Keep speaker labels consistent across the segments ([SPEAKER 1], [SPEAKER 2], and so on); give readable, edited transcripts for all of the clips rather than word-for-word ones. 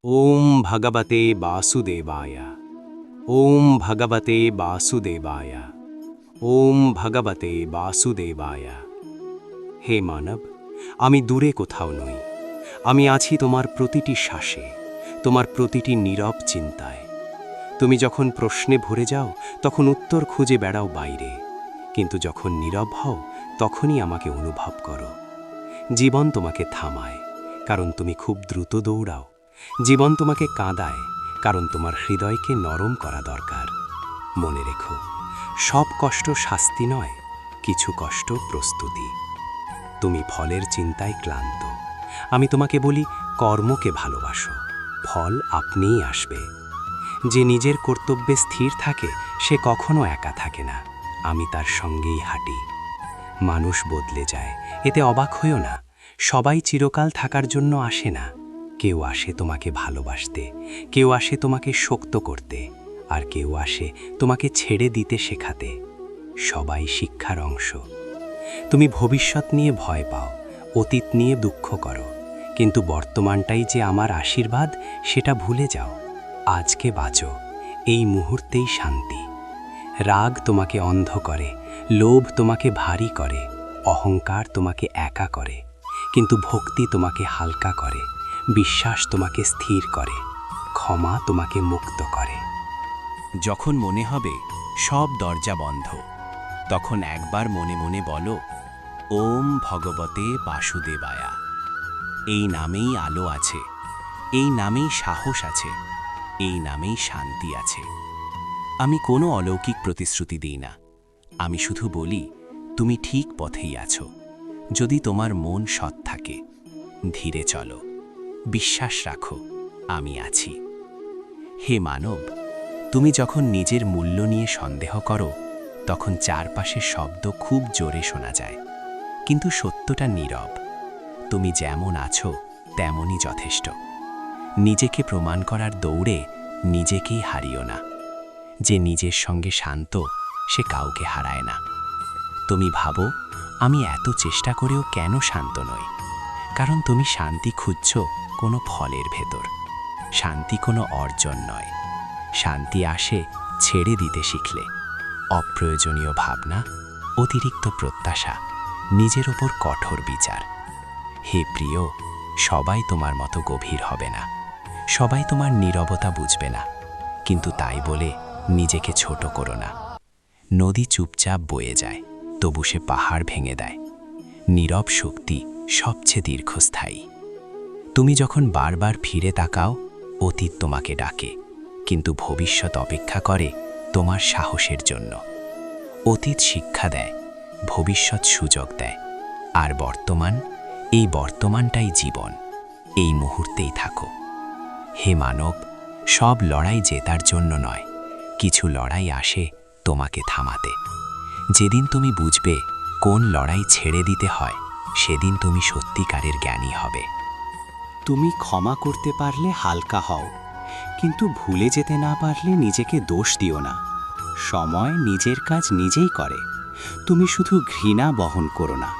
[SPEAKER 1] ओम भगवते वासुदेवाय। ओम भगवते वासुदेवाय। ओम भगवते वासुदेवाय। হে মানব, আমি দূরে কোথাও নই। আমি আছি তোমার প্রতিটি শ্বাসে, তোমার প্রতিটি নীরব চিন্তায়। তুমি যখন প্রশ্নে ভরে যাও তখন উত্তর খুঁজে বেড়াও বাইরে, কিন্তু যখন নীরব হও তখনই আমাকে অনুভব করো। জীবন তোমাকে থামায়, কারণ তুমি খুব দ্রুত দৌড়াও। জীবন তোমাকে কাঁদায়, কারণ তোমার হৃদয়কে নরম করা দরকার। মনে রেখো, সব কষ্ট শাস্তি নয়, কিছু কষ্ট প্রস্তুতি। তুমি ফলের চিন্তায় ক্লান্ত, আমি তোমাকে বলি কর্মকে ভালোবাসো, ফল আপনিই আসবে। যে নিজের কর্তব্যে স্থির থাকে সে কখনো একা থাকে না, আমি তার সঙ্গেই হাঁটি। মানুষ বদলে যায়, এতে অবাক হইও না। সবাই চিরকাল থাকার জন্য আসে না। কেউ আসে তোমাকে ভালোবাসতে, কেউ আসে তোমাকে শক্ত করতে, আর কেউ আসে তোমাকে ছেড়ে দিতে শেখাতে। সবাই শিক্ষার অংশ। তুমি ভবিষ্যৎ নিয়ে ভয় পাও, অতীত নিয়ে দুঃখ করো, কিন্তু বর্তমানটাই যে আমার আশীর্বাদ সেটা ভুলে যাও। আজকে বাঁচো, এই মুহূর্তেই শান্তি। রাগ তোমাকে অন্ধ করে, লোভ তোমাকে ভারী করে, অহংকার তোমাকে একা করে, কিন্তু ভক্তি তোমাকে হালকা করে, বিশ্বাস তোমাকে স্থির করে, ক্ষমা তোমাকে মুক্ত করে।
[SPEAKER 2] যখন মনে হবে সব দরজা বন্ধ, তখন একবার মনে মনে বলো, ওম ভগবতে বাসুদেবায়া। এই নামেই আলো আছে, এই নামেই সাহস আছে, এই নামেই শান্তি আছে। আমি কোনো অলৌকিক প্রতিশ্রুতি দিই না, আমি শুধু বলি তুমি ঠিক পথেই আছো। যদি তোমার মন সৎ থাকে, ধীরে চলো, বিশ্বাস রাখো, আমি আছি। হে মানব, তুমি যখন নিজের মূল্য নিয়ে সন্দেহ করো তখন চারপাশের শব্দ খুব জোরে শোনা যায়, কিন্তু সত্যটা নীরব। তুমি যেমন আছো তেমনই যথেষ্ট। নিজেকে প্রমাণ করার দৌড়ে নিজেকেই হারিও না। যে নিজের সঙ্গে শান্ত সে কাউকে হারায় না। তুমি ভাবো, আমি এত চেষ্টা করেও কেন শান্ত নই? কারণ তুমি শান্তি খুঁজছ কোনো ফলের ভেতর। শান্তি কোনো অর্জন নয়। শান্তি আসে ছেড়ে দিতে শিখলে। অপ্রয়োজনীয় ভাবনা, অতিরিক্ত প্রত্যাশা, নিজের ওপর কঠোর বিচার। হে প্রিয়, সবাই তোমার মতো গভীর হবে না, সবাই তোমার নীরবতা বুঝবে না, কিন্তু তাই বলে নিজেকে ছোট করো না। নদী চুপচাপ বয়ে যায়, তবু সে পাহাড় ভেঙে দেয়। নীরব শক্তি সবচেয়ে দীর্ঘস্থায়ী। তুমি যখন বারবার ফিরে তাকাও, অতীত তোমাকে ডাকে, কিন্তু ভবিষ্যৎ অপেক্ষা করে তোমার সাহসের জন্য। অতীত শিক্ষা দেয়, ভবিষ্যৎ সুযোগ দেয়, আর বর্তমান, এই বর্তমানটাই জীবন। এই মুহূর্তেই থাকো। হে মানব, সব লড়াই জেতার জন্য নয়, কিছু লড়াই আসে তোমাকে থামাতে। যেদিন তুমি বুঝবে কোন লড়াই ছেড়ে দিতে হয়, সেদিন তুমি সত্যিকারের জ্ঞানী হবে।
[SPEAKER 1] তুমি ক্ষমা করতে পারলে হালকা হও, কিন্তু ভুলে যেতে না পারলে নিজেকে দোষ দিও না। সময় নিজের কাজ নিজেই করে। তুমি শুধু ঘৃণা বহন করো না,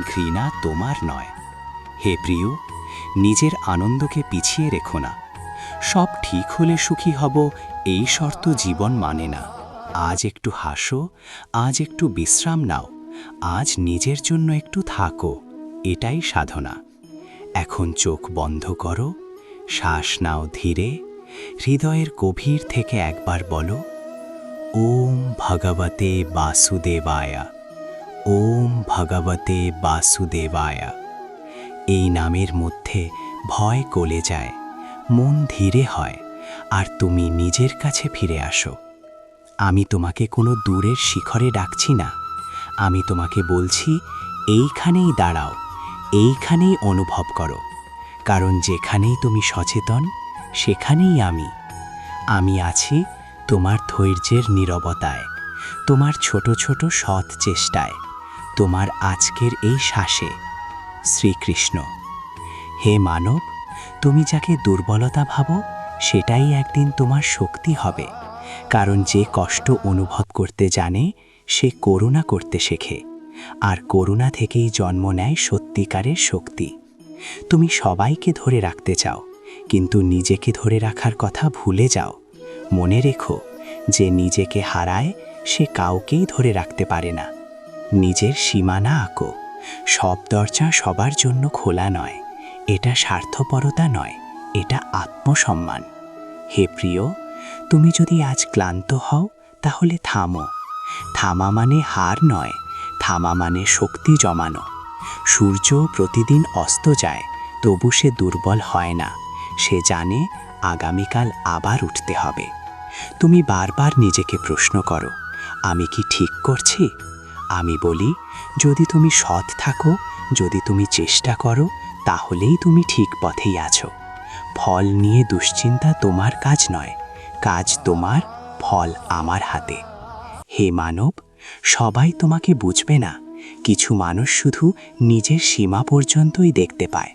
[SPEAKER 1] ঘৃণা তোমার নয়। হে প্রিয়, নিজের আনন্দকে পিছিয়ে রেখো না। সব ঠিক হলে সুখী হব এই শর্ত জীবন মানে না। আজ একটু হাসো, আজ একটু বিশ্রাম নাও, আজ নিজের জন্য একটু থাকো, এটাই সাধনা। এখন চোখ বন্ধ করো, শ্বাস নাও ধীরে, হৃদয়ের গভীর থেকে একবার বলো, ওম ভগবতে বাসুদেবায়া। ওম ভগবতে বাসুদেবায়া। এই নামের মধ্যে ভয় গলে যায়, মন ধীরে হয়, আর তুমি নিজের কাছে ফিরে আসো। আমি তোমাকে কোনো দূরের শিখরে ডাকছি না, আমি তোমাকে বলছি এইখানেই দাঁড়াও, এইখানেই অনুভব করো। কারণ যেখানেই তুমি সচেতন, সেখানেই আমি আছি তোমার ধৈর্যের নীরবতায়, তোমার ছোট ছোট সৎ চেষ্টায়, তোমার আজকের এই শ্বাসে। শ্রীকৃষ্ণ। হে মানব, তুমি যাকে দুর্বলতা ভাবো সেটাই একদিন তোমার শক্তি হবে। কারণ যে কষ্ট অনুভব করতে জানে সে করুণা করতে শেখে, আর করুণা থেকেই জন্ম নেয় সত্যিকারের শক্তি। তুমি সবাইকে ধরে রাখতে চাও,
[SPEAKER 3] কিন্তু নিজেকে ধরে রাখার কথা ভুলে যাও। মনে রেখো, যে নিজেকে হারায় সে কাউকেই ধরে রাখতে পারে না। নিজের সীমানা আঁকো। সব দরজা সবার জন্য খোলা নয়। এটা স্বার্থপরতা নয়, এটা আত্মসম্মান। হে প্রিয়, তুমি যদি আজ ক্লান্ত হও তাহলে থামো। থামা মানে হার নয়, থামা মানে শক্তি জমানো। সূর্য প্রতিদিন অস্ত যায়, তবু সে দুর্বল হয় না। সে জানে আগামীকাল আবার উঠতে হবে। তুমি বারবার নিজেকে প্রশ্ন করো, আমি কি ঠিক করছি? আমি বলি, যদি তুমি সৎ থাকো, যদি তুমি চেষ্টা করো, তাহলেই তুমি ঠিক পথেই আছো। ফল নিয়ে দুশ্চিন্তা তোমার কাজ নয়, কাজ তোমার, ফল আমার হাতে। হে মানব, সবাই তোমাকে বুঝবে না। কিছু মানুষ শুধু নিজের সীমা পর্যন্তই দেখতে পায়।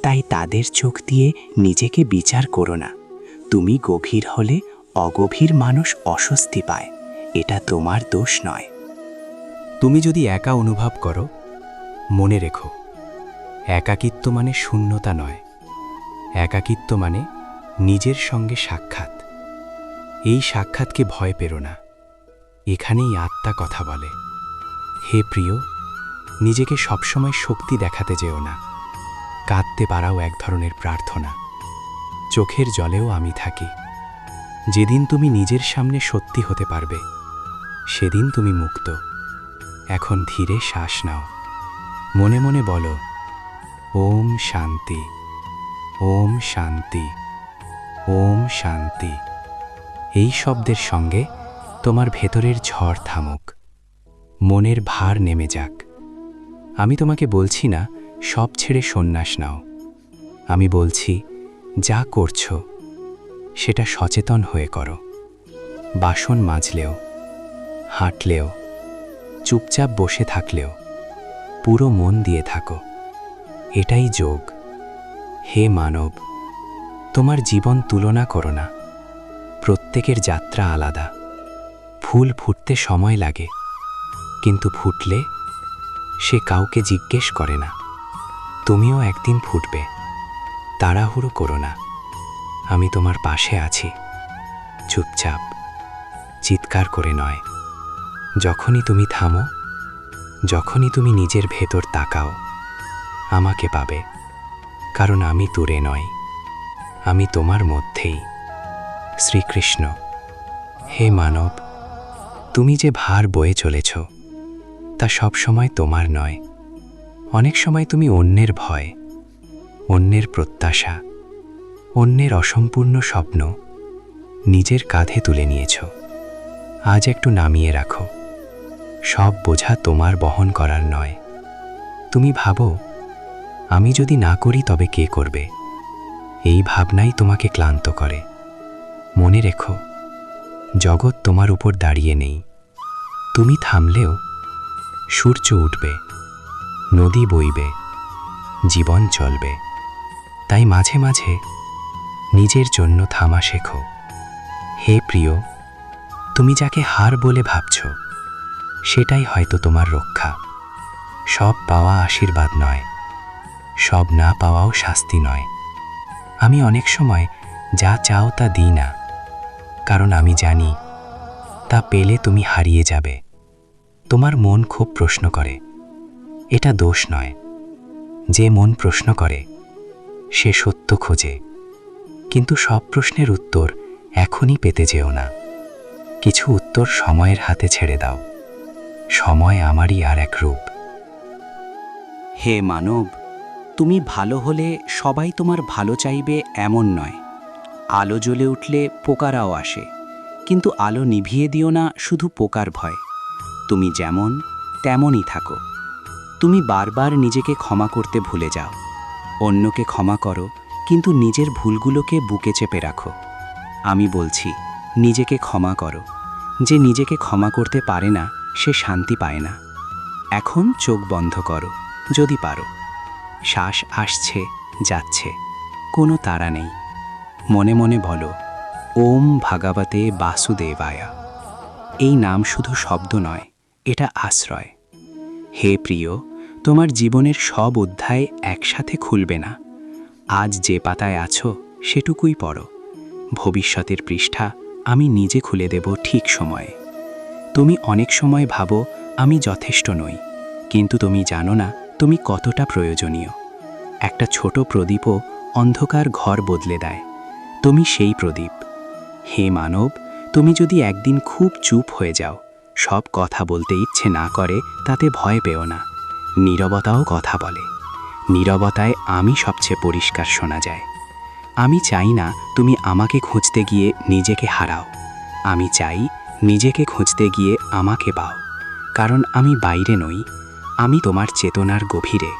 [SPEAKER 3] তাই তাদের চোখ দিয়ে নিজেকে বিচার করো না। তুমি গভীর হলে অগভীর মানুষ অস্বস্তি পায়। এটা তোমার দোষ নয়।
[SPEAKER 2] তুমি যদি একা অনুভব করো, মনে রেখো, একাকিত্ব মানে শূন্যতা নয়। একাকিত্ব মানে নিজের সঙ্গে সাক্ষাৎ। এই সাক্ষাৎকে ভয় পেরো না, এখানেই আত্মা কথা বলে। হে প্রিয়, নিজেকে সবসময় শক্তি দেখাতে যেও না। কাঁদতে পারাও এক ধরনের প্রার্থনা। চোখের জলেও আমি থাকি। যেদিন তুমি নিজের সামনে সত্যি হতে পারবে, সেদিন তুমি মুক্ত। এখন ধীরে শ্বাস নাও। মনে মনে বলো, ওম শান্তি, ওম শান্তি, ওম শান্তি। এই শব্দের সঙ্গে তোমার ভেতরের ঝড় থামুক, মনের ভার নেমে যাক। আমি তোমাকে বলছি না সব ছেড়ে সন্ন্যাস নাও। আমি বলছি, যা করছো সেটা সচেতন হয়ে করো। বাসন মাজলেও, হাঁটলেও, চুপচাপ বসে থাকলেও পুরো মন দিয়ে থাকো। এটাই যোগ। হে মানব, তোমার জীবন তুলনা করো না। প্রত্যেকের যাত্রা আলাদা। ফুল ফুটতে সময় লাগে, কিন্তু ফুটলে সে কাউকে জিজ্ঞেস করে না। তুমিও একদিন ফুটবে, তাড়াহুড়ো করো না। আমি তোমার পাশে আছি, চুপচাপ, চিৎকার করে নয়। যখনই তুমি থামো, যখনই তুমি নিজের ভেতর তাকাও, আমাকে পাবে। কারণ আমি দূরে নই, আমি তোমার মধ্যেই। শ্রীকৃষ্ণ। হে মানব, তুমি যে ভার বয়ে চলেছ, তা সব সময় তোমার নয়। অনেক সময় তুমি অন্যের ভয়, অন্যের প্রত্যাশা, অন্যের অসম্পূর্ণ স্বপ্ন নিজের কাঁধে তুলে নিয়েছ। আজ একটু নামিয়ে রাখো। সব বোঝা তোমার বহন করার নয়। তুমি ভাবো, আমি যদি না করি তবে কে করবে? এই ভাবনাই তোমাকে ক্লান্ত করে। মনে রেখো, জগৎ তোমার উপর দাঁড়িয়ে নেই। তুমি থামলেও সূর্য উঠবে, নদী বইবে, জীবন চলবে। তাই মাঝে মাঝে নিজের জন্য থামা শেখো। হে প্রিয়, তুমি যাকে হার বলে ভাবছ, সেটাই হয়তো তোমার রক্ষা। সব পাওয়া আশীর্বাদ নয়, সব না পাওয়াও শাস্তি নয়। আমি অনেক সময় যা চাও তা দিই না, কারণ আমি জানি তা পেলে তুমি হারিয়ে যাবে। তোমার মন খুব প্রশ্ন করে, এটা দোষ নয়। যে মন প্রশ্ন করে সে সত্য খোঁজে, কিন্তু সব প্রশ্নের উত্তর এখনই পেতে যেও না। কিছু উত্তর সময়ের হাতে ছেড়ে দাও। সময় আমারই আর এক রূপ।
[SPEAKER 3] হে মানব, তুমি ভালো হলে সবাই তোমার ভালো চাইবে এমন নয়। আলো জ্বলে উঠলে পোকারাও আসে, কিন্তু আলো নিভিয়ে দিও না শুধু পোকার ভয়। তুমি যেমন তেমনই থাকো। তুমি বারবার নিজেকে ক্ষমা করতে ভুলে যাও। অন্যকে ক্ষমা করো, কিন্তু নিজের ভুলগুলোকে বুকে চেপে রাখো। আমি বলছি, নিজেকে ক্ষমা করো। যে নিজেকে ক্ষমা করতে পারে না, সে শান্তি পায় না। এখন চোখ বন্ধ করো যদি পারো। শ্বাস আসছে, যাচ্ছে, কোনো তাড়া নেই। মনে মনে বলো, ওম ভগবতে বাসুদেবায়া। এই নাম শুধু শব্দ নয়, এটা আশ্রয়। হে প্রিয়, তোমার জীবনের সব অধ্যায় একসাথে খুলবে না। আজ যে পাতায় আছো সেটুকুই পড়ো। ভবিষ্যতের পৃষ্ঠা আমি নিজে খুলে দেব ঠিক সময়ে। তুমি অনেক সময় ভাবো আমি যথেষ্ট নই, কিন্তু তুমি জানো না তুমি কতটা প্রয়োজনীয়। একটা ছোট প্রদীপও অন্ধকার ঘর বদলে দেয়। তুমি সেই প্রদীপ। হে মানব, তুমি যদি একদিন খুব চুপ হয়ে যাও, সব কথা বলতে ইচ্ছে না করে, তাতে ভয় পেও না। নীরবতাও কথা বলে। নীরবতায় আমি সবচেয়ে পরিষ্কার শোনা যায়। আমি চাই না তুমি আমাকে খুঁজতে গিয়ে নিজেকে হারাও। আমি চাই নিজেকে খুঁজতে গিয়ে আমাকে পাও, কারণ আমি বাইরে নই, আমি তোমার চেতনার গভীরে।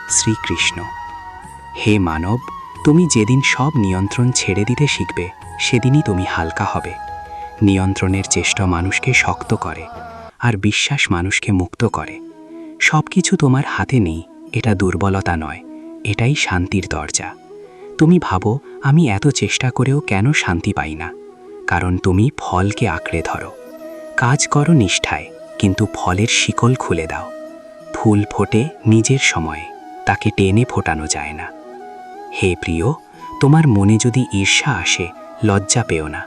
[SPEAKER 3] শ্রীকৃষ্ণ। হে মানব, তুমি যেদিন সব নিয়ন্ত্রণ ছেড়ে দিতে শিখবে, সেদিনই তুমি হালকা হবে। নিয়ন্ত্রণের চেষ্টা মানুষকে শক্ত করে, আর বিশ্বাস মানুষকে মুক্ত করে। সব কিছু তোমার হাতে নেই, এটা দুর্বলতা নয়, এটাই শান্তির দরজা। তুমি ভাবো আমি এত চেষ্টা করেও কেন শান্তি পাই না? কারণ তুমি ফলকে আঁকড়ে ধরো। কাজ করো নিষ্ঠায়, কিন্তু ফলের শিকল খুলে দাও। ফুল ফোটে নিজের সময়ে, তাকে টেনে ফোটানো যায় না। হে প্রিয়, তোমার মনে যদি ঈর্ষা আসে, লজ্জা পেও না।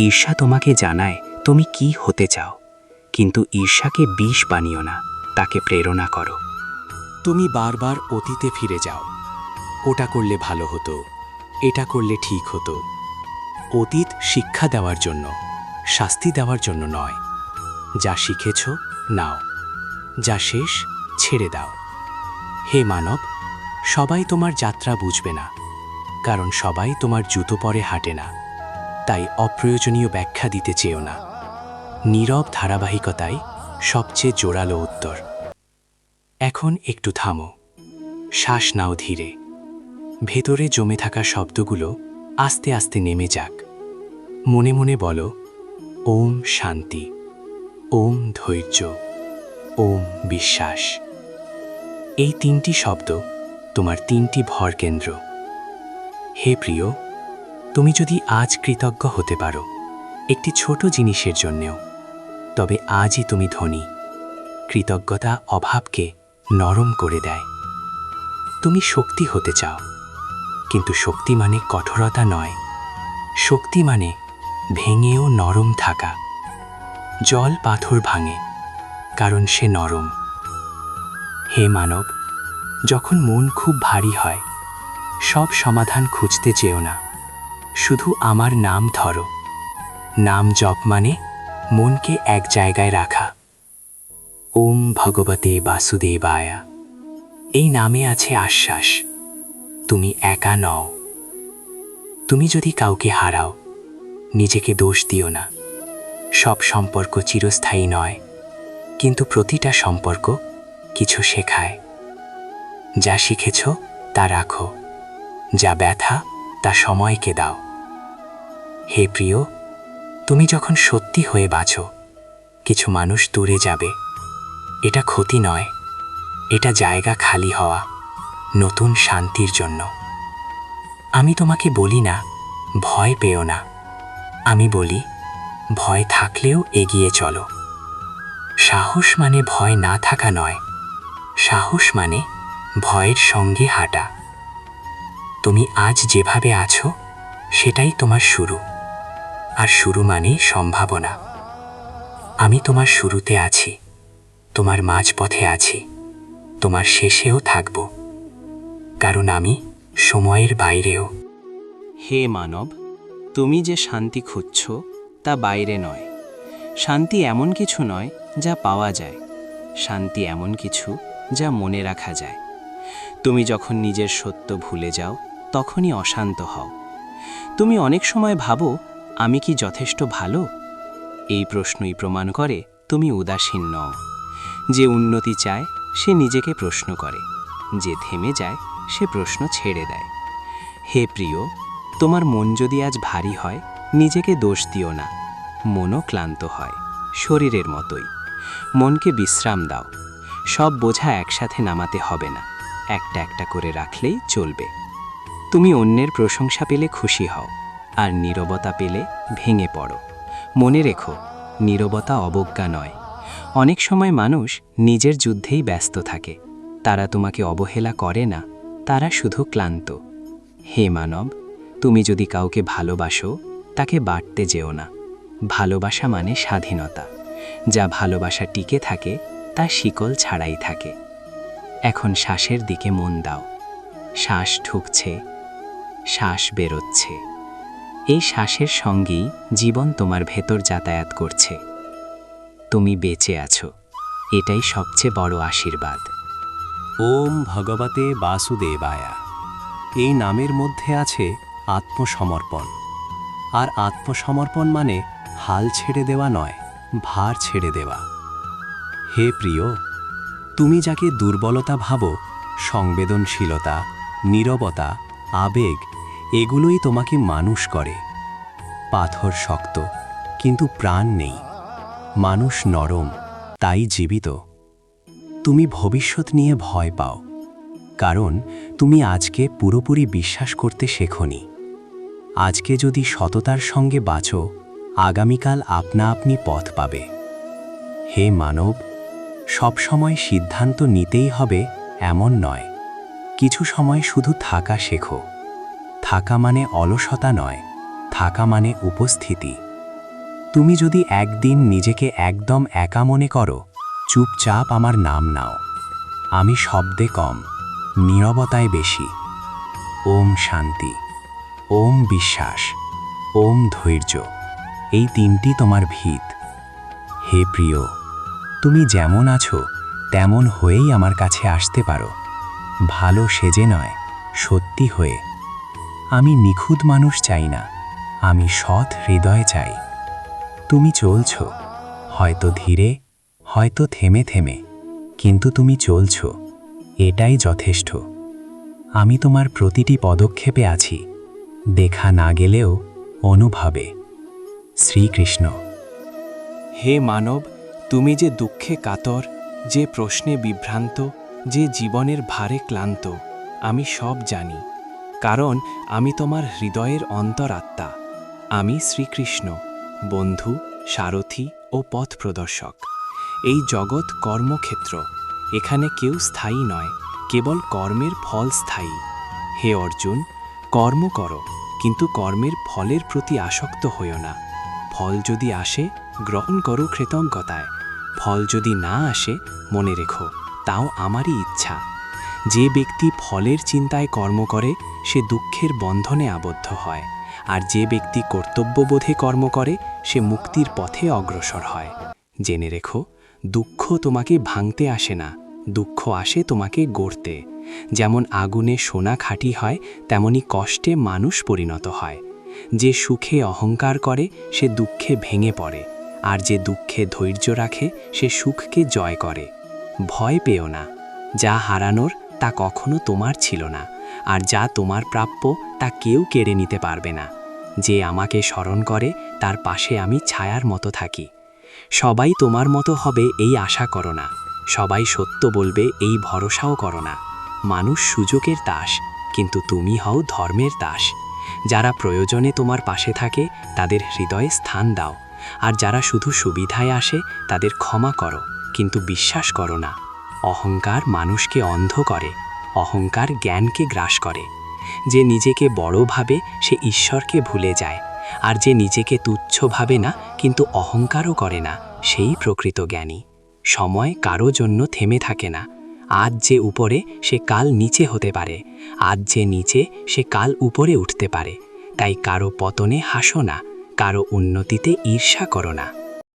[SPEAKER 3] ঈর্ষা তোমাকে জানায় তুমি কি হতে চাও, কিন্তু ঈর্ষাকে বিষ বানিও না, তাকে প্রেরণা করো।
[SPEAKER 2] তুমি বারবার অতীতে ফিরে যাও। ওটা করলে ভালো হতো, এটা করলে ঠিক হতো। অতীত শিক্ষা দেওয়ার জন্য, শাস্তি দেওয়ার জন্য নয়। যা শিখেছ নাও, যা শেষ ছেড়ে দাও। হে মানব, সবাই তোমার যাত্রা বুঝবে না, কারণ সবাই তোমার জুতো পরে হাঁটে না। তাই অপ্রয়োজনীয় ব্যাখ্যা দিতে চেও না। নীরব ধারাবাহিকতাই সবচেয়ে জোরালো উত্তর। এখন একটু থামো, শ্বাস নাও ধীরে। ভেতরে জমে থাকা শব্দগুলো আস্তে আস্তে নেমে যাক। মনে মনে বলো, ওম শান্তি, ওম ধৈর্য, ওম বিশ্বাস। এই তিনটি শব্দ তোমার তিনটি ভর কেন্দ্র। হে প্রিয়, তুমি যদি আজ কৃতজ্ঞ হতে পারো একটি ছোট জিনিসের জন্যেও, তবে আজই তুমি ধনী। কৃতজ্ঞতা অভাবকে নরম করে দেয়। তুমি শক্তি হতে চাও, কিন্তু শক্তি মানে কঠোরতা নয়। শক্তি মানে ভেঙেও নরম থাকা। জল পাথর ভাঙে, কারণ সে নরম। হে মানব, যখন মন খুব ভারী হয়, সব সমাধান খুঁজতে চেও না, শুধু আমার নাম ধরো। নাম জপ মানে মনকে এক জায়গায় রাখা। ওম ভগবতে বাসুদেবায়া। এই নামে আছে আশ্বাস, তুমি একা নও। তুমি যদি কাউকে হারাও, নিজেকে দোষ দিও না। সব সম্পর্ক চিরস্থায়ী নয়, কিন্তু প্রতিটা সম্পর্ক কিছু শেখায়। যা শিখেছ তা রাখো, যা ব্যথা তা সময়কে দাও। হে প্রিয়, তুমি যখন সত্যি হয়ে বাঁচো, কিছু মানুষ দূরে যাবে। এটা ক্ষতি নয়, এটা জায়গা খালি হওয়া, নতুন শান্তির জন্য। আমি তোমাকে বলি না ভয় পেও না, আমি বলি ভয় থাকলেও এগিয়ে চলো। সাহস মানে ভয় না থাকা নয়, সাহস মানে ভয়ের সঙ্গে হাঁটা। তুমি আজ যেভাবে আছো সেটাই তোমার শুরু, আর শুরু মানেই সম্ভাবনা। আমি তোমার শুরুতে আছি, তোমার মাঝপথে আছি, তোমার শেষেও থাকব, কারণ আমি সময়ের বাইরেও।
[SPEAKER 1] হে মানব, তুমি যে শান্তি খুঁজছ তা বাইরে নয়। শান্তি এমন কিছু নয় যা পাওয়া যায়, শান্তি এমন কিছু যা মনে রাখা যায়। তুমি যখন নিজের সত্য ভুলে যাও, তখনই অশান্ত হও। তুমি অনেক সময় ভাবো আমি কি যথেষ্ট ভালো? এই প্রশ্নই প্রমাণ করে তুমি উদাসীন নও। যে উন্নতি চায় সে নিজেকে প্রশ্ন করে, যে থেমে যায় সে প্রশ্ন ছেড়ে দেয়। হে প্রিয়, তোমার মন যদি আজ ভারী হয়, নিজেকে দোষ দিও না। মনও ক্লান্ত হয়, শরীরের মতোই। মনকে বিশ্রাম দাও। সব বোঝা একসাথে নামাতে হবে না, একটা একটা করে রাখলেই চলবে। তুমি অন্যের প্রশংসা পেলে খুশি হও, আর নীরবতা পেলে ভেঙে পড়ো। মনে রেখো, নীরবতা অবজ্ঞা নয়। অনেক সময় মানুষ নিজের যুদ্ধেই ব্যস্ত থাকে। তারা তোমাকে অবহেলা করে না, তারা শুধু ক্লান্ত। হে মানব,
[SPEAKER 3] তুমি যদি কাউকে ভালোবাসো, তাকে বাড়তে যেও না। ভালোবাসা মানে স্বাধীনতা। যা ভালোবাসা টিকে থাকে তা শিকল ছাড়াই থাকে। এখন শ্বাসের দিকে মন দাও। শ্বাস ঢুকছে, শ্বাস বেরোচ্ছে। এই শ্বাসের সঙ্গেই জীবন তোমার ভেতর যাতায়াত করছে। তুমি বেঁচে আছো, এটাই সবচেয়ে বড় আশীর্বাদ।
[SPEAKER 2] ওম ভগবতে বাসুদেবায়া। এই নামের মধ্যে আছে আত্মসমর্পণ। আর আত্মসমর্পণ মানে হাল ছেড়ে দেওয়া নয়, ভার ছেড়ে দেওয়া। হে প্রিয়, তুমি যাকে দুর্বলতা ভাবো, সংবেদনশীলতা, নীরবতা, আবেগ, এগুলোই তোমাকে মানুষ করে। পাথর শক্ত, কিন্তু প্রাণ নেই। মানুষ নরম, তাই জীবিত। তুমি ভবিষ্যৎ নিয়ে ভয় পাও, কারণ তুমি আজকে পুরোপুরি বিশ্বাস করতে শেখোনি। আজকে যদি সততার সঙ্গে বাঁচো, আগামীকাল আপনা আপনি পথ পাবে। হে মানব, সবসময় সিদ্ধান্ত নিতেই হবে এমন নয়। কিছু সময় শুধু থাকা শেখো। থাকা মানে অলসতা নয়, থাকা মানে উপস্থিতি। তুমি যদি একদিন নিজেকে একদম একা মনে করো, চুপচাপ আমার নাম নাও। আমি শব্দে কম, নীরবতায় বেশি। ওম শান্তি, ওম বিশ্বাস, ওম ধৈর্য, এই তিনটি তোমার ভিত। হে প্রিয়, তুমি যেমন আছো তেমন হয়েই আমার কাছে আসতে পারো। ভালো সেজে নয়, সত্যি হয়ে। আমি নিখুঁত মানুষ চাই না, আমি সৎ হৃদয় চাই। তুমি চলছ, হয়তো ধীরে, হয়তো থেমে থেমে, কিন্তু তুমি চলছ, এটাই যথেষ্ট। আমি তোমার প্রতিটি পদক্ষেপে আছি, দেখা না গেলেও অনুভবে। শ্রীকৃষ্ণ।
[SPEAKER 4] হে মানব, তুমি যে দুঃখে কাতর, যে প্রশ্নে বিভ্রান্ত, যে জীবনের ভারে ক্লান্ত, আমি সব জানি, কারণ আমি তোমার হৃদয়ের অন্তরাত্মা। আমি শ্রীকৃষ্ণ, বন্ধু, সারথি ও পথ প্রদর্শক। এই জগৎ কর্মক্ষেত্র, এখানে কেউ স্থায়ী নয়, কেবল কর্মের ফল স্থায়ী। হে অর্জুন, কর্ম করো, কিন্তু কর্মের ফলের প্রতি আসক্ত হইও না। ফল যদি আসে, গ্রহণ করো কৃতজ্ঞতায়। ফল যদি না আসে, মনে রেখো, তাও আমারই ইচ্ছা। যে ব্যক্তি ফলের চিন্তায় কর্ম করে, সে দুঃখের বন্ধনে আবদ্ধ হয়। আর যে ব্যক্তি কর্তব্যবোধে কর্ম করে, সে মুক্তির পথে অগ্রসর হয়। জেনে রেখো, দুঃখ তোমাকে ভাঙতে আসে না, দুঃখ আসে তোমাকে গড়তে। যেমন আগুনে সোনা খাঁটি হয়, তেমনি কষ্টে মানুষ পরিণত হয়। যে সুখে অহংকার করে, সে দুঃখে ভেঙে পড়ে। আর যে দুঃখে ধৈর্য রাখে, সে সুখকে জয় করে। ভয় পেও না, যা হারানোর তা কখনো তোমার ছিল না, আর যা তোমার প্রাপ্য তা কেউ কেড়ে নিতে পারবে না। যে আমাকে স্মরণ করে, তার পাশে আমি ছায়ার মতো থাকি। সবাই তোমার মতো হবে এই আশা করো না, সবাই সত্য বলবে এই ভরসাও করো না। মানুষ সুযোগের দাস, কিন্তু তুমি হও ধর্মের দাস। যারা প্রয়োজনে তোমার পাশে থাকে, তাদের হৃদয়ে স্থান দাও। আর যারা শুধু সুবিধায় আসে, তাদের ক্ষমা করো, কিন্তু বিশ্বাস করো না। অহংকার মানুষকে অন্ধ করে, অহংকার জ্ঞানকে গ্রাস করে। যে নিজেকে বড় ভাবে, সে ঈশ্বরকে ভুলে যায়। আর যে নিজেকে তুচ্ছ ভাবে না, কিন্তু অহংকারও করে না, সেই প্রকৃত জ্ঞানী। সময় কারো জন্য থেমে থাকে না। আজ যে উপরে, সে কাল নিচে হতে পারে। আজ যে নিচে, সে কাল উপরে উঠতে পারে। তাই কারো পতনে হাসো না, কারো উন্নতিতে ঈর্ষা করো না।